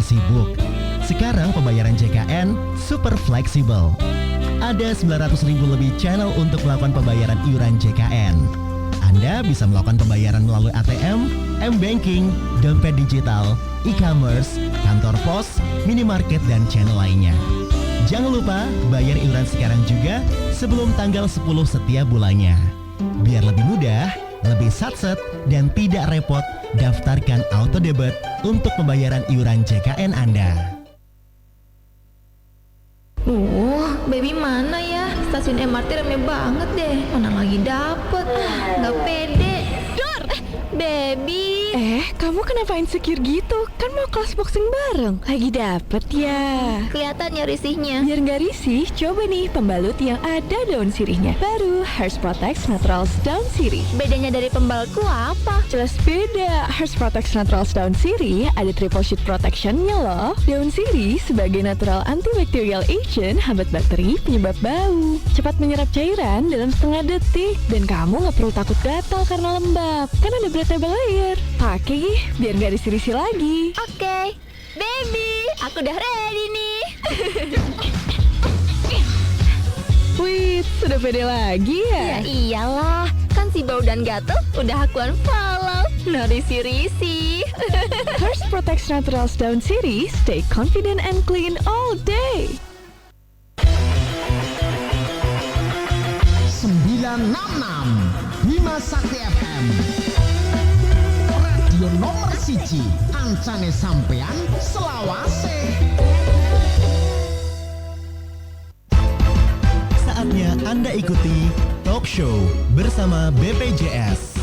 sibuk? Sekarang pembayaran JKN super fleksibel. Ada 900.000 lebih channel untuk melakukan pembayaran iuran JKN. Anda bisa melakukan pembayaran melalui ATM, M-Banking, dompet digital, e-commerce, kantor pos, minimarket, dan channel lainnya. Jangan lupa bayar iuran sekarang juga sebelum tanggal 10 setiap bulannya. Biar lebih mudah, lebih satset, dan tidak repot, daftarkan auto debit untuk pembayaran iuran JKN Anda. Baby mana ya? Stasiun MRT rame banget deh. Mana lagi dapet? Nggak pede. Dor! Baby. Kamu kenapa insecure gitu? Kan mau kelas boxing bareng. Lagi dapet ya. Kelihatan ya risihnya. Biar nggak risih, coba nih pembalut yang ada daun sirihnya. Baru Hers Protect Naturals Daun Sirih. Bedanya dari pembalutku apa? Jelas beda. Hers Protect Naturals Daun Sirih ada triple sheet protection-nya loh. Daun sirih sebagai natural antibacterial agent hambat bakteri penyebab bau. Cepat menyerap cairan dalam setengah detik. Dan kamu nggak perlu takut gatal karena lembab. Kan ada breathable layer. Pakai biar nggak risih-risih lagi. Oke. Baby, aku udah ready nih. Wih, sudah pede lagi Ya ya? iyalah, kan si bau dan gatel udah aku unfollow. Nah risi-risi. Hers Protect Naturals Daun Sirih, stay confident and clean all day. 966 Bima Sakti FM Radio nomor 1 ancane sampean selawase. Saatnya Anda ikuti Talk Show bersama BPJS.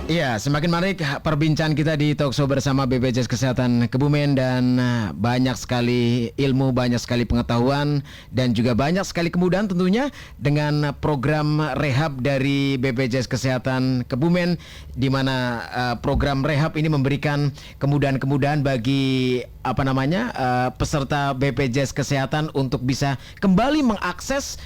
Iya, semakin menarik perbincangan kita di Talkshow bersama BPJS Kesehatan Kebumen dan banyak sekali ilmu, banyak sekali pengetahuan dan juga banyak sekali kemudahan tentunya dengan program rehab dari BPJS Kesehatan Kebumen di mana program rehab ini memberikan kemudahan-kemudahan bagi peserta BPJS Kesehatan untuk bisa kembali mengakses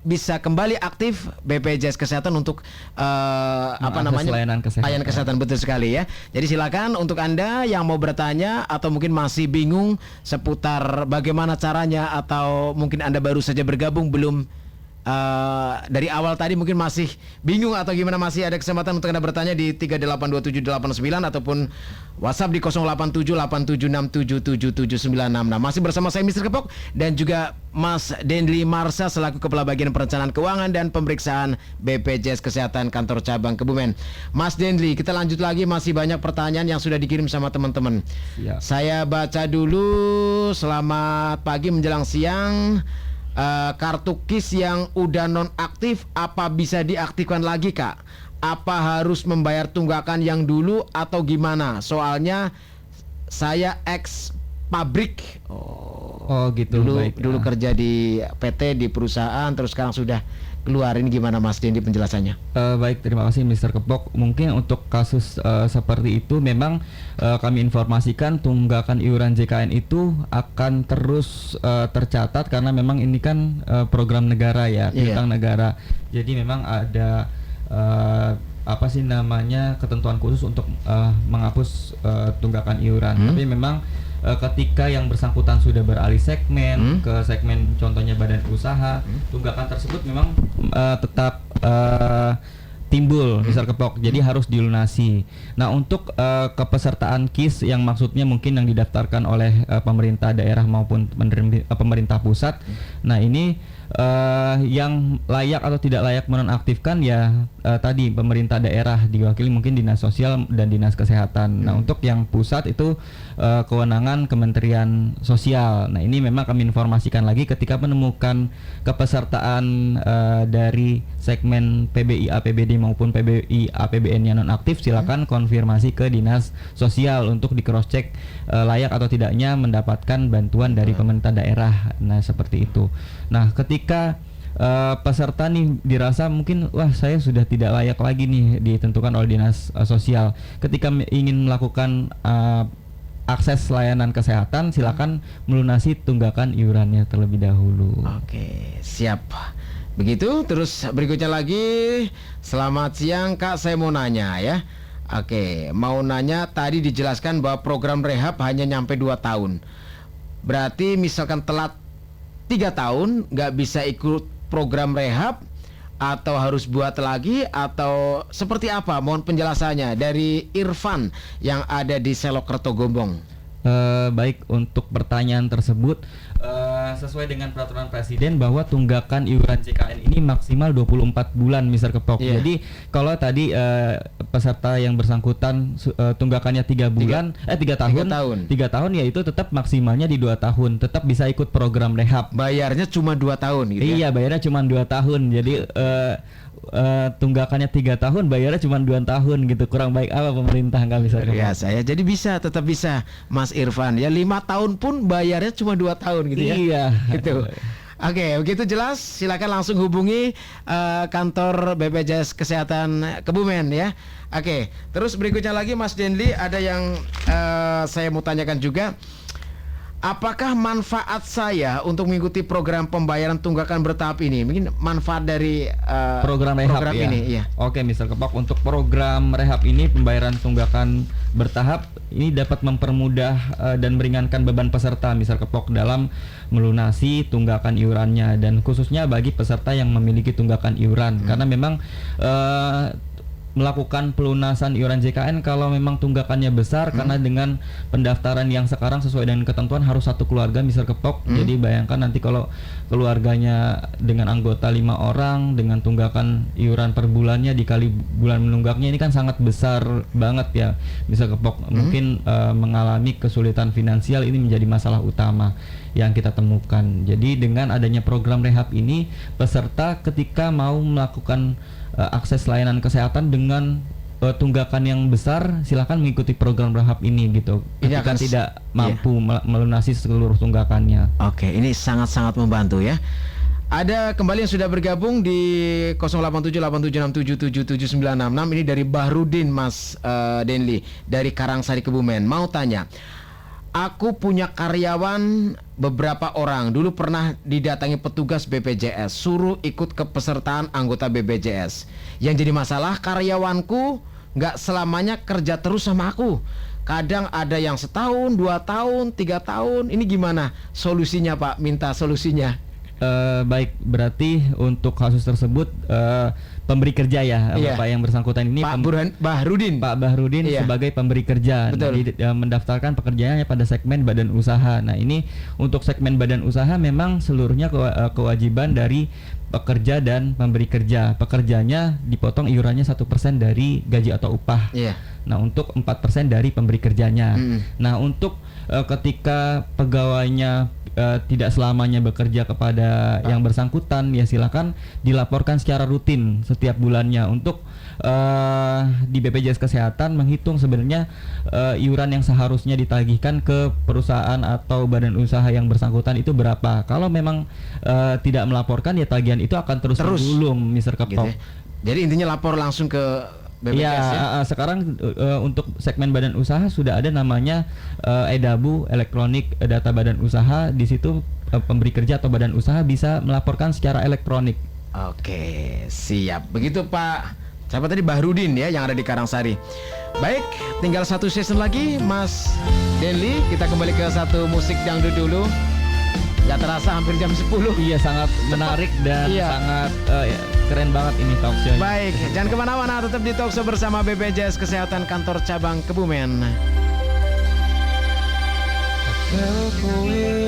bisa kembali aktif BPJS Kesehatan untuk layanan kesehatan. Betul sekali ya. Jadi silakan untuk Anda yang mau bertanya atau mungkin masih bingung seputar bagaimana caranya atau mungkin Anda baru saja bergabung belum dari awal tadi mungkin masih bingung atau gimana, masih ada kesempatan untuk Anda bertanya di 3827789 ataupun WhatsApp di 087876777796. Nah, masih bersama saya Mr. Kepok dan juga Mas Dendli Marsha selaku Kepala Bagian Perencanaan Keuangan dan Pemeriksaan BPJS Kesehatan Kantor Cabang Kebumen. Mas Dendli, kita lanjut lagi, masih banyak pertanyaan yang sudah dikirim sama teman-teman. Siap. Saya baca dulu. Selamat pagi menjelang siang. Kartu KIS yang udah nonaktif apa bisa diaktifkan lagi, Kak? Apa harus membayar tunggakan yang dulu atau gimana? Soalnya saya ex pabrik. Oh gitu. Dulu kerja di PT, di perusahaan, terus sekarang sudah keluar. Ini gimana Mas Dendi penjelasannya? Baik, terima kasih Mr. Kepok. Mungkin untuk kasus seperti itu memang kami informasikan tunggakan iuran JKN itu akan terus tercatat karena memang ini kan program negara ya, piutang negara. Jadi memang ada ketentuan khusus untuk menghapus tunggakan iuran. Tapi memang ketika yang bersangkutan sudah beralih segmen ke segmen contohnya badan usaha, tunggakan tersebut memang tetap timbul Mr. Kepok, jadi harus dilunasi. Nah, untuk kepesertaan KIS yang maksudnya mungkin yang didaftarkan oleh pemerintah daerah maupun pemerintah pusat, nah ini yang layak atau tidak layak menonaktifkan ya tadi pemerintah daerah diwakili mungkin dinas sosial dan dinas kesehatan. Nah, untuk yang pusat itu kewenangan Kementerian Sosial. Nah, ini memang kami informasikan lagi ketika menemukan kepesertaan dari segmen PBI APBD maupun PBI APBN yang nonaktif, silakan konfirmasi ke dinas sosial untuk di cross check layak atau tidaknya mendapatkan bantuan dari pemerintah daerah. Nah, seperti itu. Nah, ketika peserta nih dirasa mungkin wah saya sudah tidak layak lagi nih ditentukan oleh dinas sosial, ketika ingin melakukan akses layanan kesehatan, silakan melunasi tunggakan iurannya terlebih dahulu. Oke, siap. Begitu, terus berikutnya lagi, selamat siang Kak, saya mau nanya ya. Oke, mau nanya tadi dijelaskan bahwa program rehab hanya nyampe 2 tahun. Berarti misalkan telat 3 tahun nggak bisa ikut program rehab, atau harus buat lagi, atau seperti apa? Mohon penjelasannya dari Irfan yang ada di Selok Kertogombong. Baik, untuk pertanyaan tersebut sesuai dengan peraturan presiden bahwa tunggakan iuran JKN ini maksimal 24 bulan Mr. Kepok. Jadi kalau tadi peserta yang bersangkutan tunggakannya 3 tahun ya itu tetap maksimalnya di 2 tahun, tetap bisa ikut program rehab. Bayarnya cuma 2 tahun gitu ya? Iya, bayarnya cuma 2 tahun. Jadi tunggakannya 3 tahun, bayarnya cuma 2 tahun gitu. Kurang baik apa pemerintah nggak bisa? Ya, saya jadi tetap bisa Mas Irfan. Ya 5 tahun pun bayarnya cuma 2 tahun gitu ya. Iya. Gitu. Oke, begitu jelas. Silakan langsung hubungi kantor BPJS Kesehatan Kebumen ya. Oke, terus berikutnya lagi Mas Denli, ada yang saya mau tanyakan juga. Apakah manfaat saya untuk mengikuti program pembayaran tunggakan bertahap ini? Mungkin manfaat dari program rehab ini, ya. Oke, Mr. Kepok, untuk program rehab ini pembayaran tunggakan bertahap ini dapat mempermudah dan meringankan beban peserta Mr. Kepok dalam melunasi tunggakan iurannya, dan khususnya bagi peserta yang memiliki tunggakan iuran karena memang melakukan pelunasan iuran JKN kalau memang tunggakannya besar, karena dengan pendaftaran yang sekarang sesuai dengan ketentuan harus satu keluarga Mr. Kepok. Jadi bayangkan nanti kalau keluarganya dengan anggota 5 orang dengan tunggakan iuran per bulannya dikali bulan menunggaknya, ini kan sangat besar banget ya Mr. Kepok. Mungkin mengalami kesulitan finansial, ini menjadi masalah utama yang kita temukan. Jadi dengan adanya program rehab ini, peserta ketika mau melakukan akses layanan kesehatan dengan tunggakan yang besar, silakan mengikuti program rehab ini gitu. Ketika tidak mampu melunasi seluruh tunggakannya. Oke, ini sangat-sangat membantu ya. Ada kembali yang sudah bergabung di 087876777796. Ini dari Bahrudin Mas Denli dari Karangsari Kebumen. Mau tanya, aku punya karyawan beberapa orang. Dulu pernah didatangi petugas BPJS, suruh ikut kepesertaan anggota BPJS. Yang jadi masalah, karyawanku nggak selamanya kerja terus sama aku. Kadang ada yang setahun, 2 tahun, 3 tahun. Ini gimana solusinya Pak? Minta solusinya. Baik, berarti untuk kasus tersebut pemberi kerja ya, Bapak yang bersangkutan ini Pak Bahrudin sebagai pemberi kerja. Jadi mendaftarkan pekerjaannya pada segmen badan usaha. Nah, ini untuk segmen badan usaha memang seluruhnya kewajiban dari pekerja dan pemberi kerja. Pekerjanya dipotong iurannya 1% dari gaji atau upah. Nah, untuk 4% dari pemberi kerjanya. Nah, untuk ketika pegawainya tidak selamanya bekerja kepada yang bersangkutan, ya silakan dilaporkan secara rutin setiap bulannya. Untuk di BPJS Kesehatan menghitung sebenarnya iuran yang seharusnya ditagihkan ke perusahaan atau badan usaha yang bersangkutan itu berapa. Kalau memang tidak melaporkan, ya tagihan itu akan terus bergulung Mr. Kepok. Gitu ya? Jadi intinya lapor langsung ke BPJS ya? Sekarang untuk segmen badan usaha sudah ada namanya EDABU, elektronik data badan usaha. Di situ pemberi kerja atau badan usaha bisa melaporkan secara elektronik. Oke, siap. Begitu Pak. Siapa tadi? Bahrudin ya, yang ada di Karangsari. Baik, tinggal satu season lagi Mas Denli. Kita kembali ke satu musik dangdut dulu. Gak terasa hampir jam 10. Iya, sangat menarik dan sangat keren banget ini talk show. Baik, jangan kemana-mana, tetap di talk show bersama BPJS Kesehatan Kantor Cabang Kebumen. Kowe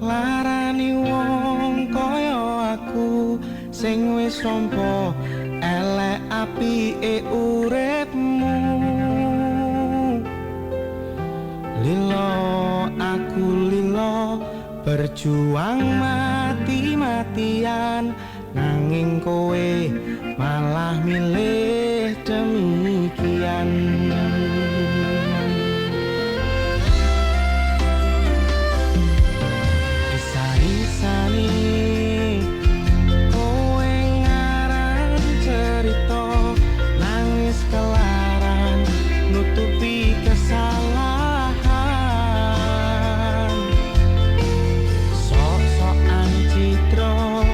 larani wong kaya aku sing wis nampa elek apike uripmu. Lilo aku lilo berjuang mati-matian, nanging kowe malah milih demikian. Isa-isane kowe ngarang cerita, nangis kelaran nutupi kesalahan. Sok-sokan citra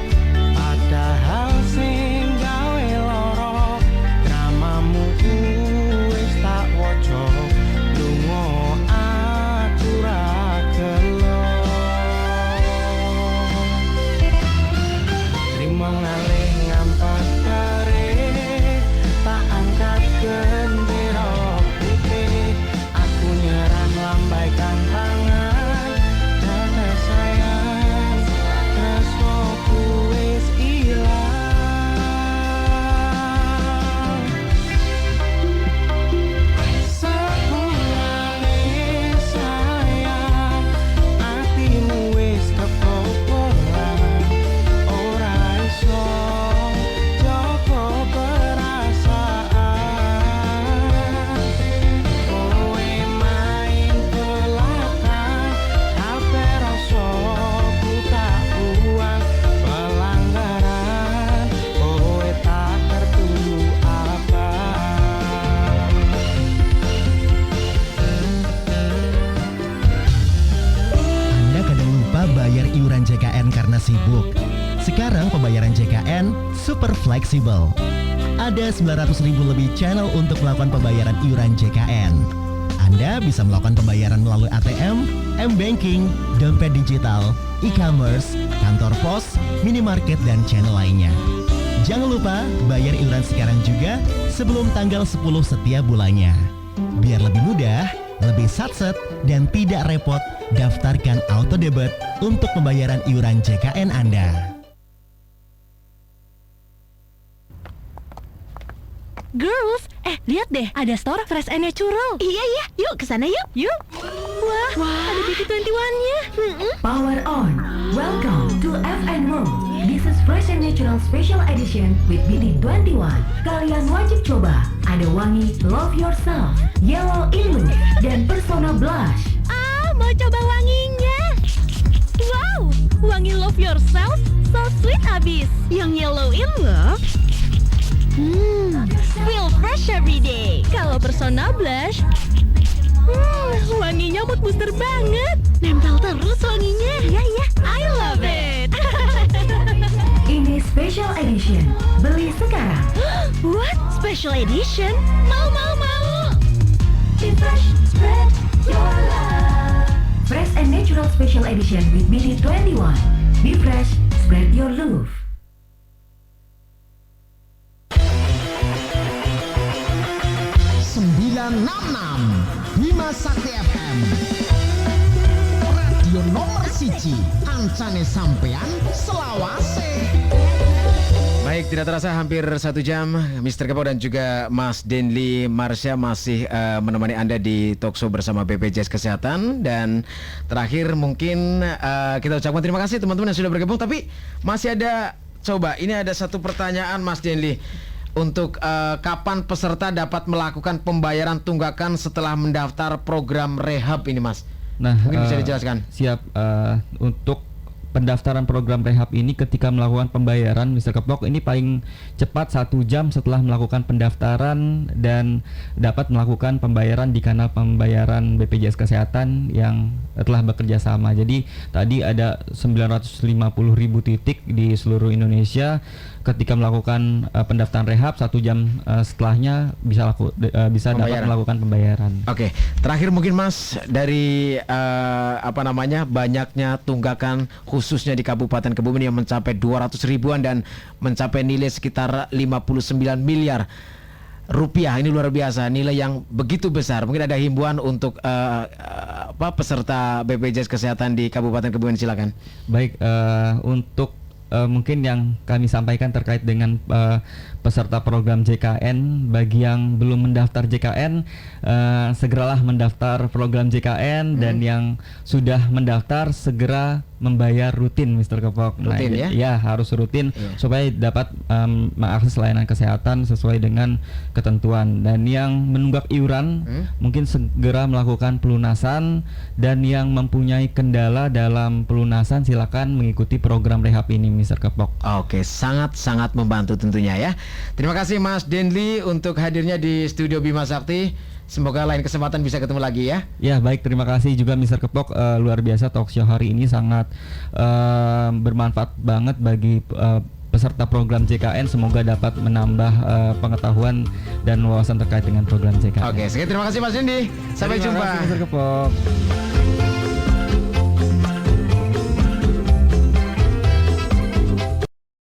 padahal sing gawe lara, sibuk. Sekarang pembayaran JKN super fleksibel. Ada 900.000 lebih channel untuk melakukan pembayaran iuran JKN. Anda bisa melakukan pembayaran melalui ATM, M-Banking, dompet digital, e-commerce, kantor pos, minimarket, dan channel lainnya. Jangan lupa bayar iuran sekarang juga sebelum tanggal 10 setiap bulannya. Biar lebih mudah, lebih satset, dan tidak repot, daftarkan auto debit untuk pembayaran iuran JKN Anda. Girls, lihat deh, ada store Fresh and Natural. Iya, yuk kesana yuk. Yuk. Wah, ada BT21-nya. Power on. Welcome to FN World. This is Fresh and Natural Special Edition with BT21. Kalian wajib coba. Ada wangi Love Yourself, Yellow in Look, dan Persona Blush. Mau coba wanginya. Wow, wangi Love Yourself, so sweet abis. Yang Yellow in Look, feel fresh every day. Kalau Persona Blush, wanginya mood booster banget. Nempel terus wanginya. Iya, I love it. Ini Special Edition. Beli sekarang. What? Special Edition? Mau. Be fresh, spread your love. Fresh and Natural Special Edition with BT21. Be fresh, spread your love. 966 Bima Sakti FM Radio nomor 1 ancane sampean selawase. Baik, tidak terasa hampir 1 jam Mr. Kepo dan juga Mas Denli Marsha masih menemani Anda di Talkshow bersama BPJS Kesehatan. Dan terakhir mungkin kita ucapkan terima kasih teman-teman yang sudah bergabung. Tapi masih ada, coba ini ada satu pertanyaan Mas Denli. Untuk kapan peserta dapat melakukan pembayaran tunggakan setelah mendaftar program rehab ini, Mas? Nah, mungkin bisa dijelaskan. Siap. Untuk pendaftaran program rehab ini ketika melakukan pembayaran Mr. Kepok ini paling cepat 1 jam setelah melakukan pendaftaran dan dapat melakukan pembayaran di kanal pembayaran BPJS Kesehatan yang telah bekerja sama. Jadi tadi ada 950.000 titik di seluruh Indonesia. Ketika melakukan pendaftaran rehab 1 jam setelahnya bisa dapat melakukan pembayaran. Oke, terakhir mungkin Mas dari banyaknya tunggakan khususnya di Kabupaten Kebumen yang mencapai 200 ribuan dan mencapai nilai sekitar 59 miliar rupiah. Ini luar biasa, nilai yang begitu besar. Mungkin ada himbauan untuk peserta BPJS Kesehatan di Kabupaten Kebumen, silakan. Baik, untuk mungkin yang kami sampaikan terkait dengan peserta program JKN, bagi yang belum mendaftar JKN, segeralah mendaftar program JKN, dan yang sudah mendaftar segera membayar rutin, Mr. Kepok. Rutin, nah, ya harus rutin supaya dapat mengakses layanan kesehatan sesuai dengan ketentuan. Dan yang menunggak iuran mungkin segera melakukan pelunasan, dan yang mempunyai kendala dalam pelunasan silakan mengikuti program rehab ini, Mr. Kepok. Oke, sangat membantu tentunya ya. Terima kasih Mas Denli untuk hadirnya di studio Bima Sakti. Semoga lain kesempatan bisa ketemu lagi ya. Ya, baik, terima kasih juga Mr. Kepok. Luar biasa talkshow hari ini sangat bermanfaat banget bagi peserta program JKN. Semoga dapat menambah pengetahuan dan wawasan terkait dengan program JKN. Oke, terima kasih Mas Dendi. Sampai jumpa. Terima kasih Mr. Kepok.